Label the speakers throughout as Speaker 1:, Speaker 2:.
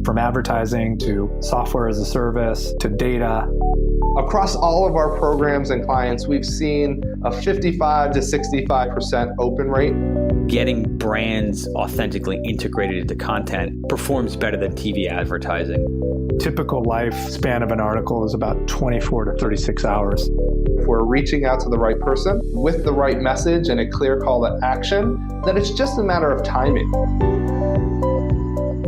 Speaker 1: From advertising to software as a service to data.
Speaker 2: Across all of our programs and clients, we've seen a 55 to 65% open rate.
Speaker 3: Getting brands authentically integrated into content performs better than TV advertising.
Speaker 1: Typical lifespan of an article is about 24 to 36 hours.
Speaker 2: If we're reaching out to the right person with the right message and a clear call to action, then it's just a matter of timing.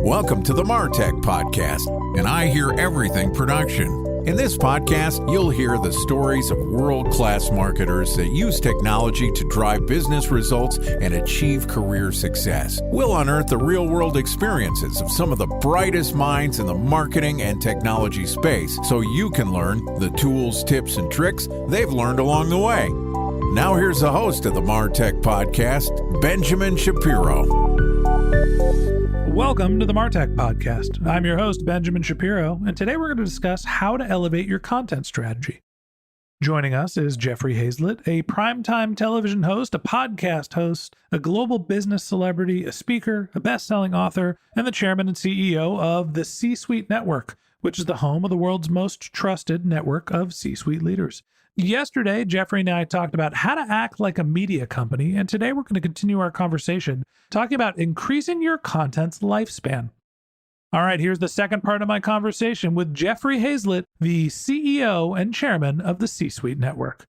Speaker 4: Welcome to the MarTech Podcast, and I Hear Everything production. In this podcast, you'll hear the stories of world-class marketers that use technology to drive business results and achieve career success. We'll unearth the real-world experiences of some of the brightest minds in the marketing and technology space so you can learn the tools, tips, and tricks they've learned along the way. Now here's the host of the MarTech Podcast, Benjamin Shapiro.
Speaker 5: Welcome to the MarTech Podcast. I'm your host, Benjamin Shapiro, and today we're going to discuss how to elevate your content strategy. Joining us is Jeffrey Hayzlett, a primetime television host, a podcast host, a global business celebrity, a speaker, a best-selling author, and the chairman and CEO of the C-Suite Network, which is the home of the world's most trusted network of C-suite leaders. Yesterday, Jeffrey and I talked about how to act like a media company, and today we're going to continue our conversation talking about increasing your content's lifespan. All right, here's the second part of my conversation with Jeffrey Hayzlett, the CEO and chairman of the C-Suite Network.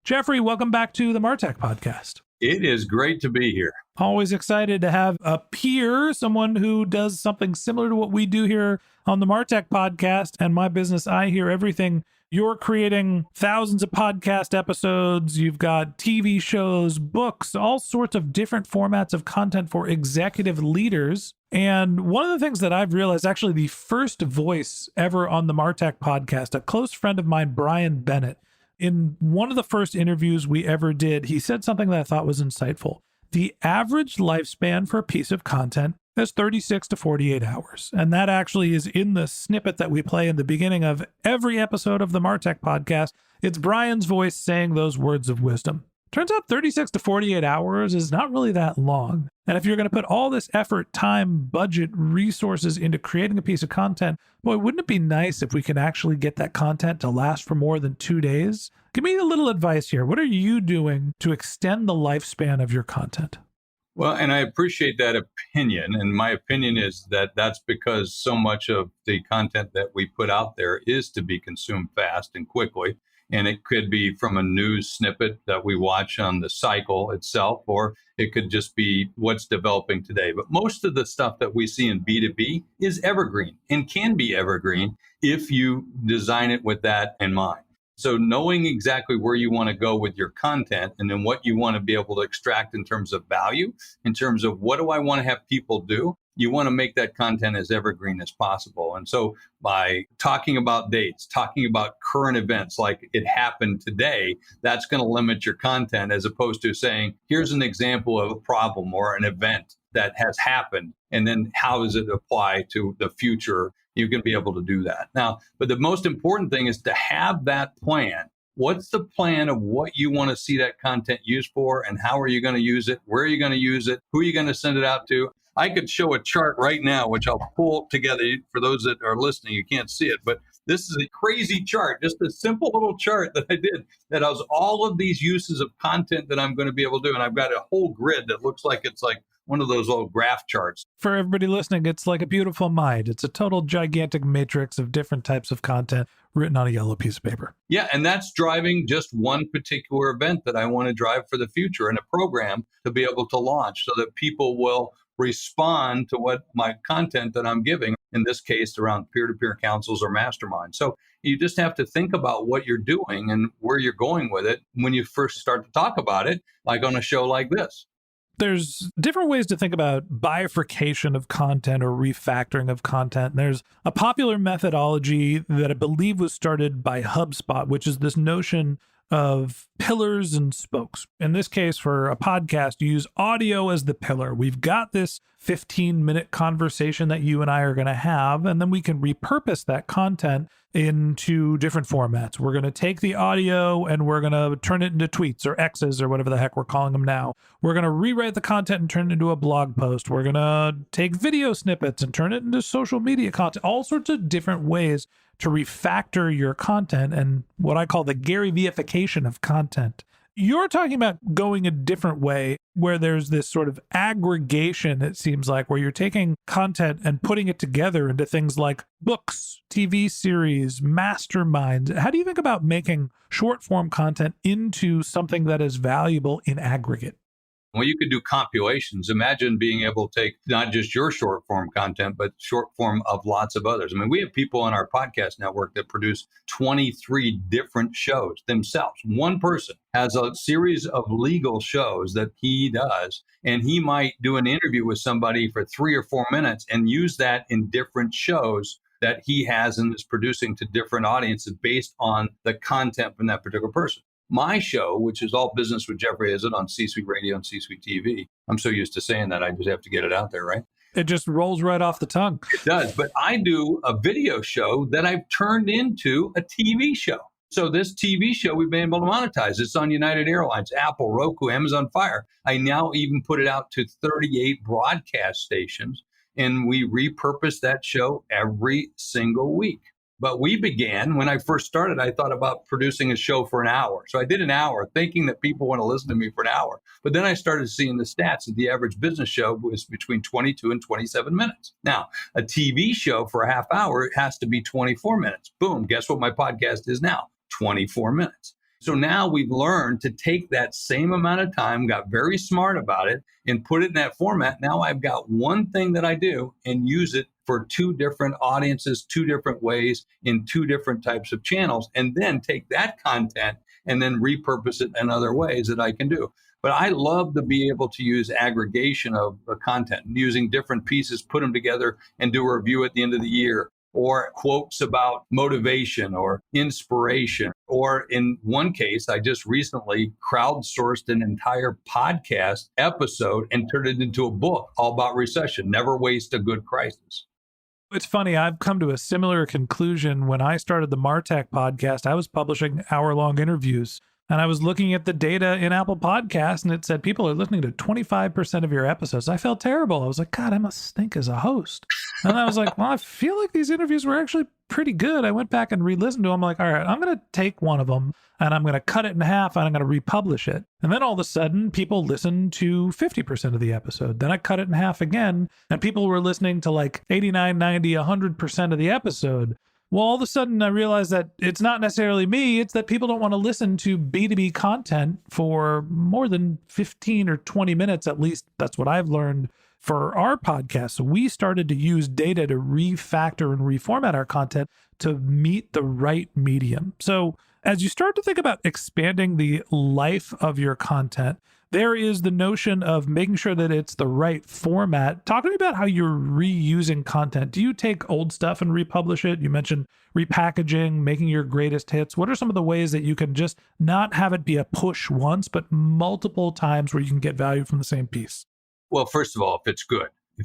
Speaker 5: Jeffrey, welcome back to the MarTech Podcast.
Speaker 6: It is great to be here.
Speaker 5: Always excited to have a peer, someone who does something similar to what we do here on the MarTech Podcast and my business, I Hear Everything. You're creating thousands of podcast episodes. You've got TV shows, books, all sorts of different formats of content for executive leaders. And one of the things that I've realized, actually the first voice ever on the MarTech Podcast, a close friend of mine, Brian Bennett, in one of the first interviews we ever did, he said something that I thought was insightful. The average lifespan for a piece of content is 36 to 48 hours. And that actually is in the snippet that we play in the beginning of every episode of the MarTech Podcast. It's Brian's voice saying those words of wisdom. Turns out 36 to 48 hours is not really that long. And if you're going to put all this effort, time, budget, resources into creating a piece of content, boy, wouldn't it be nice if we could actually get that content to last for more than 2 days? Give me a little advice here. What are you doing to extend the lifespan of your content?
Speaker 6: Well, and I appreciate that opinion. And my opinion is that that's because so much of the content that we put out there is to be consumed fast and quickly. And it could be from a news snippet that we watch on the cycle itself, or it could just be what's developing today. But most of the stuff that we see in B2B is evergreen and can be evergreen if you design it with that in mind. So knowing exactly where you want to go with your content and then what you want to be able to extract in terms of value, in terms of what do I want to have people do, you want to make that content as evergreen as possible. And so by talking about dates, talking about current events like it happened today, that's going to limit your content as opposed to saying, here's an example of a problem or an event that has happened. And then how does it apply to the future? You can be able to do that. Now, but the most important thing is to have that plan. What's the plan of what you want to see that content used for, and how are you going to use it? Where are you going to use it? Who are you going to send it out to? I could show a chart right now, which I'll pull together for those that are listening. You can't see it, but this is a crazy chart, just a simple little chart that I did that has all of these uses of content that I'm going to be able to do. And I've got a whole grid that looks like it's like one of those old graph charts.
Speaker 5: For everybody listening, it's like a beautiful mind. It's a total gigantic matrix of different types of content written on a yellow piece of paper.
Speaker 6: Yeah, and that's driving just one particular event that I want to drive for the future in a program to be able to launch so that people will respond to what my content that I'm giving, in this case around peer-to-peer councils or masterminds. So you just have to think about what you're doing and where you're going with it when you first start to talk about it, like on a show like this.
Speaker 5: There's different ways to think about bifurcation of content or refactoring of content. There's a popular methodology that I believe was started by HubSpot, which is this notion of pillars and spokes. In this case, for a podcast, you use audio as the pillar. We've got this 15-minute conversation that you and I are going to have, and then we can repurpose that content into different formats. We're going to take the audio and we're going to turn it into tweets or X's or whatever the heck we're calling them now. We're going to rewrite the content and turn it into a blog post. We're going to take video snippets and turn it into social media content, all sorts of different ways to refactor your content and what I call the Gary Veification of content. You're talking about going a different way where there's this sort of aggregation, it seems like, where you're taking content and putting it together into things like books, TV series, masterminds. How do you think about making short form content into something that is valuable in aggregate?
Speaker 6: Well, you could do compilations. Imagine being able to take not just your short form content, but short form of lots of others. I mean, we have people on our podcast network that produce 23 different shows themselves. One person has a series of legal shows that he does, and he might do an interview with somebody for 3 or 4 minutes and use that in different shows that he has and is producing to different audiences based on the content from that particular person. My show, which is All Business with Jeffrey Hayzlett on C-Suite Radio and C-Suite TV. I'm so used to saying that, I just have to get it out there, right?
Speaker 5: It just rolls right off the tongue.
Speaker 6: It does. But I do a video show that I've turned into a TV show. So this TV show we've been able to monetize. It's on United Airlines, Apple, Roku, Amazon Fire. I now even put it out to 38 broadcast stations, and we repurpose that show every single week. But we began, when I first started, I thought about producing a show for an hour. So I did an hour thinking that people want to listen to me for an hour. But then I started seeing the stats that the average business show was between 22 and 27 minutes. Now, a TV show for a half hour, it has to be 24 minutes. Boom, guess what my podcast is now? 24 minutes. So now we've learned to take that same amount of time, got very smart about it, and put it in that format. Now I've got one thing that I do and use it for 2 different audiences, 2 different ways in 2 different types of channels, and then take that content and then repurpose it in other ways that I can do. But I love to be able to use aggregation of the content, using different pieces, put them together and do a review at the end of the year, or quotes about motivation or inspiration. Or in one case, I just recently crowdsourced an entire podcast episode and turned it into a book all about recession. Never waste a good crisis.
Speaker 5: It's funny, I've come to a similar conclusion. When I started the MarTech podcast, I was publishing hour-long interviews, and I was looking at the data in Apple Podcasts, and it said people are listening to 25% of your episodes. I felt terrible. I was like, God, I must stink as a host. And I was like, well, I feel like these interviews were actually pretty good. I went back and re-listened to them. I'm like, all right, I'm going to take one of them and I'm going to cut it in half and I'm going to republish it. And then all of a sudden, people listened to 50% of the episode. Then I cut it in half again, and people were listening to like 89, 90, 100% of the episode. Well, all of a sudden, I realized that it's not necessarily me. It's that people don't want to listen to B2B content for more than 15 or 20 minutes. At least that's what I've learned for our podcast. So we started to use data to refactor and reformat our content to meet the right medium. So as you start to think about expanding the life of your content, there is the notion of making sure that it's the right format. Talk to me about how you're reusing content. Do you take old stuff and republish it? You mentioned repackaging, making your greatest hits. What are some of the ways that you can just not have it be a push once, but multiple times where you can get value from the same piece?
Speaker 6: Well, first of all, if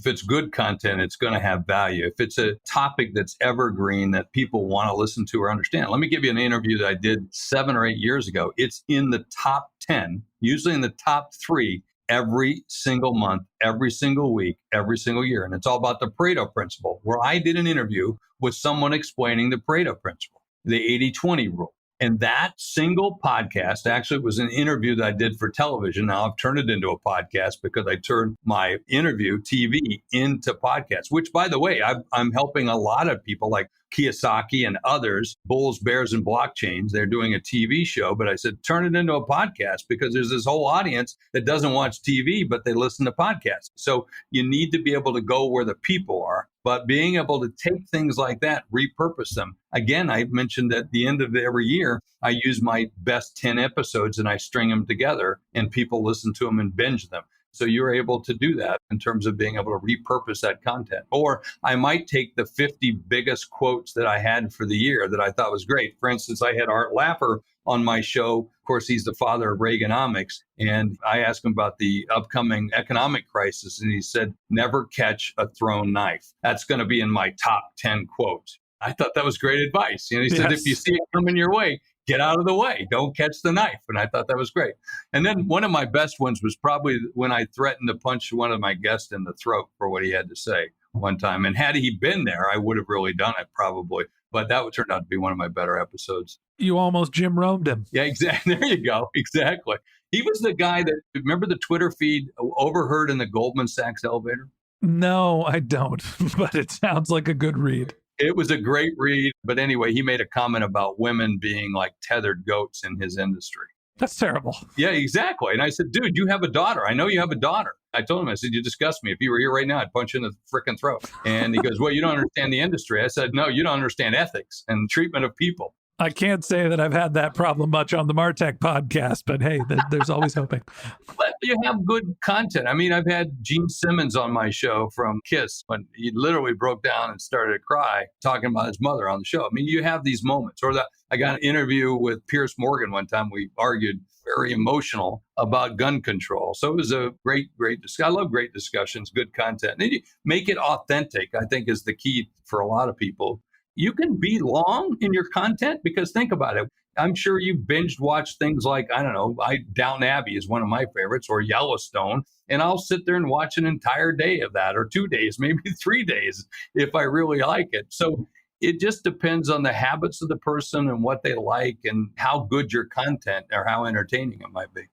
Speaker 6: it's good content, it's going to have value. If it's a topic that's evergreen that people want to listen to or understand. Let me give you an interview that I did 7 or 8 years ago. It's in the top 10, usually in the top 3 every single month, every single week, every single year. And it's all about the Pareto principle, where I did an interview with someone explaining the Pareto principle, the 80-20 rule. And that single podcast, actually, it was an interview that I did for television. Now I've turned it into a podcast because I turned my interview TV into podcast, which, by the way, I'm helping a lot of people like Kiyosaki and others, Bulls, Bears, and Blockchains. They're doing a TV show, but I said, turn it into a podcast because there's this whole audience that doesn't watch TV, but they listen to podcasts. So you need to be able to go where the people are, but being able to take things like that, repurpose them. Again, I mentioned at the end of every year, I use my best 10 episodes and I string them together and people listen to them and binge them. So you're able to do that in terms of being able to repurpose that content. Or I might take the 50 biggest quotes that I had for the year that I thought was great. For instance, I had Art Laffer on my show course, he's the father of Reaganomics. And I asked him about the upcoming economic crisis. And he said, never catch a thrown knife. That's going to be in my top 10 quotes. I thought that was great advice. He said, if you see it coming your way, get out of the way. Don't catch the knife. And I thought that was great. And then one of my best ones was probably when I threatened to punch one of my guests in the throat for what he had to say one time. And had he been there, I would have really done it probably. But that would turn out to be one of my better episodes.
Speaker 5: You almost Jim Romed him.
Speaker 6: Yeah, exactly. There you go. Exactly. He was the guy that, remember the Twitter feed overheard in the Goldman Sachs elevator?
Speaker 5: No, I don't. But it sounds like a good read.
Speaker 6: It was a great read. But anyway, he made a comment about women being like tethered goats in his industry.
Speaker 5: That's terrible.
Speaker 6: Yeah, exactly. And I said, dude, you have a daughter. I know you have a daughter. I told him, I said, you disgust me. If you were here right now, I'd punch you in the frickin' throat. And he goes, well, you don't understand the industry. I said, no, you don't understand ethics and treatment of people.
Speaker 5: I can't say that I've had that problem much on the Martech podcast, but hey, there's always hoping.
Speaker 6: But you have good content. I mean, I've had Gene Simmons on my show from KISS when he literally broke down and started to cry talking about his mother on the show. I mean, you have these moments. Or I got an interview with Piers Morgan one time. We argued very emotional about gun control. So it was a great discussion. I love great discussions, good content. And you make it authentic, I think, is the key for a lot of people. You can be long in your content because think about it. I'm sure you binged watch things like, I don't know, Downton Abbey is one of my favorites, or Yellowstone. And I'll sit there and watch an entire day of that, or 2 days, maybe 3 days, if I really like it. So it just depends on the habits of the person and what they like and how good your content or how entertaining it might be.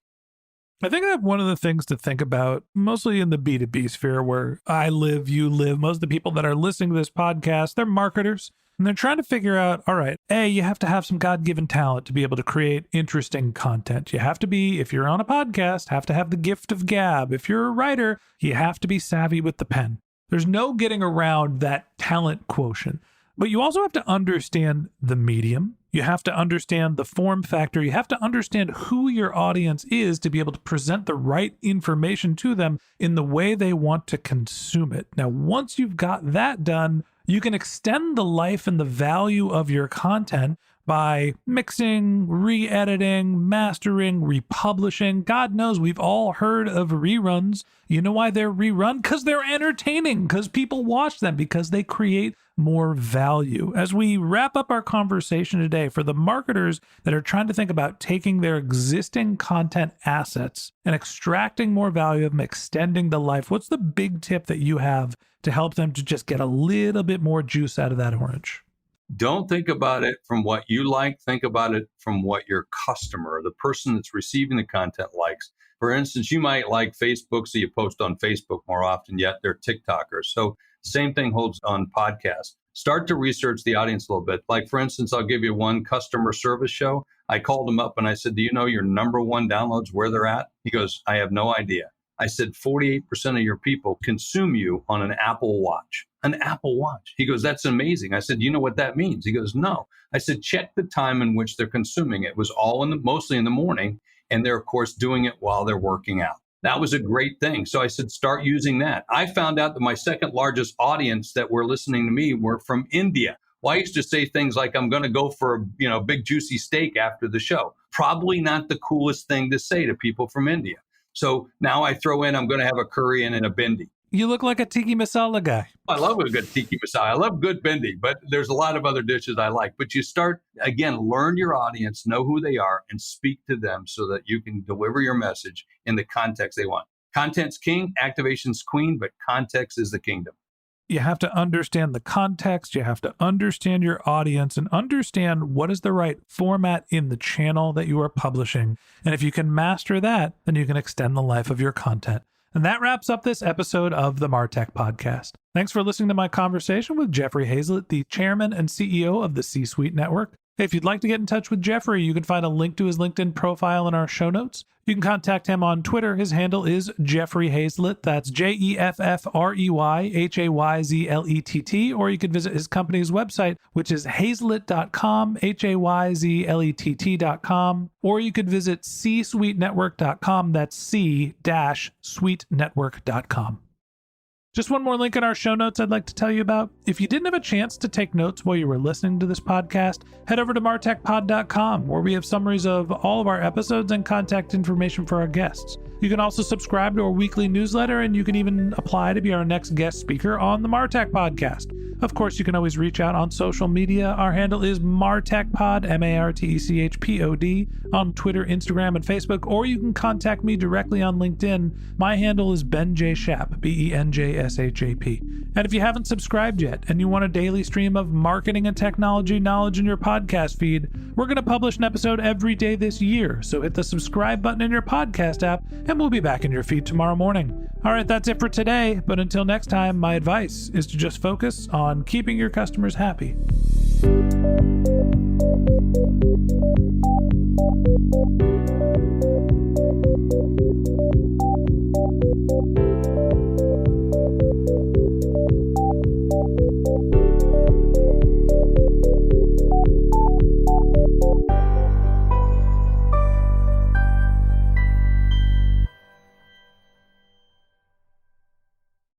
Speaker 5: I think that one of the things to think about, mostly in the B2B sphere where I live, you live, most of the people that are listening to this podcast, they're marketers. And they're trying to figure out, all right, A, you have to have some God-given talent to be able to create interesting content. You have to be, if you're on a podcast, have to have the gift of gab. If you're a writer, you have to be savvy with the pen. There's no getting around that talent quotient. But you also have to understand the medium. You have to understand the form factor. You have to understand who your audience is to be able to present the right information to them in the way they want to consume it. Now, once you've got that done, you can extend the life and the value of your content by mixing, re-editing, mastering, republishing. God knows we've all heard of reruns. You know why they're rerun? Because they're entertaining, because people watch them, because they create more value. As we wrap up our conversation today, for the marketers that are trying to think about taking their existing content assets and extracting more value of them, extending the life, what's the big tip that you have to help them to just get a little bit more juice out of that orange?
Speaker 6: Don't think about it from what you like. Think about it from what your customer, the person that's receiving the content, likes. For instance, you might like Facebook, so you post on Facebook more often, yet they're TikTokers. So same thing holds on podcasts. Start to research the audience a little bit. Like, for instance, I'll give you one customer service show. I called him up and I said, do you know your number one downloads, where they're at? He goes, I have no idea. I said, 48% of your people consume you on an Apple Watch. An Apple Watch. He goes, that's amazing. I said, you know what that means? He goes, no. I said, check the time in which they're consuming it. It was all mostly in the morning. And they're, of course, doing it while they're working out. That was a great thing. So I said, start using that. I found out that my second largest audience that were listening to me were from India. Well, I used to say things like, I'm going to go for a big juicy steak after the show. Probably not the coolest thing to say to people from India. So now I throw in, I'm going to have a curry and a bindi.
Speaker 5: You look like a tiki masala guy.
Speaker 6: I love a good tiki masala. I love good bindi, but there's a lot of other dishes I like. But you start, again, learn your audience, know who they are, and speak to them so that you can deliver your message in the context they want. Content's king, activation's queen, but context is the kingdom.
Speaker 5: You have to understand the context. You have to understand your audience and understand what is the right format in the channel that you are publishing. And if you can master that, then you can extend the life of your content. And that wraps up this episode of the Martech Podcast. Thanks for listening to my conversation with Jeffrey Hayzlett, the chairman and CEO of the C-Suite Network. If you'd like to get in touch with Jeffrey, you can find a link to his LinkedIn profile in our show notes. You can contact him on Twitter. His handle is Jeffrey Hayzlett. That's JEFFREYHAYZLETT. Or you could visit his company's website, which is hayzlett.com, HAYZLETT.com. Or you could visit csuitenetwork.com. That's C-suitenetwork.com. Just one more link in our show notes I'd like to tell you about. If you didn't have a chance to take notes while you were listening to this podcast, head over to martechpod.com, where we have summaries of all of our episodes and contact information for our guests. You can also subscribe to our weekly newsletter, and you can even apply to be our next guest speaker on the Martech podcast. Of course, you can always reach out on social media. Our handle is MartechPod, MarTechPod, on Twitter, Instagram, and Facebook, or you can contact me directly on LinkedIn. My handle is Ben J. Shap, BenJShap. And if you haven't subscribed yet and you want a daily stream of marketing and technology knowledge in your podcast feed, we're going to publish an episode every day this year. So hit the subscribe button in your podcast app, and we'll be back in your feed tomorrow morning. All right, that's it for today. But until next time, my advice is to just focus on keeping your customers happy.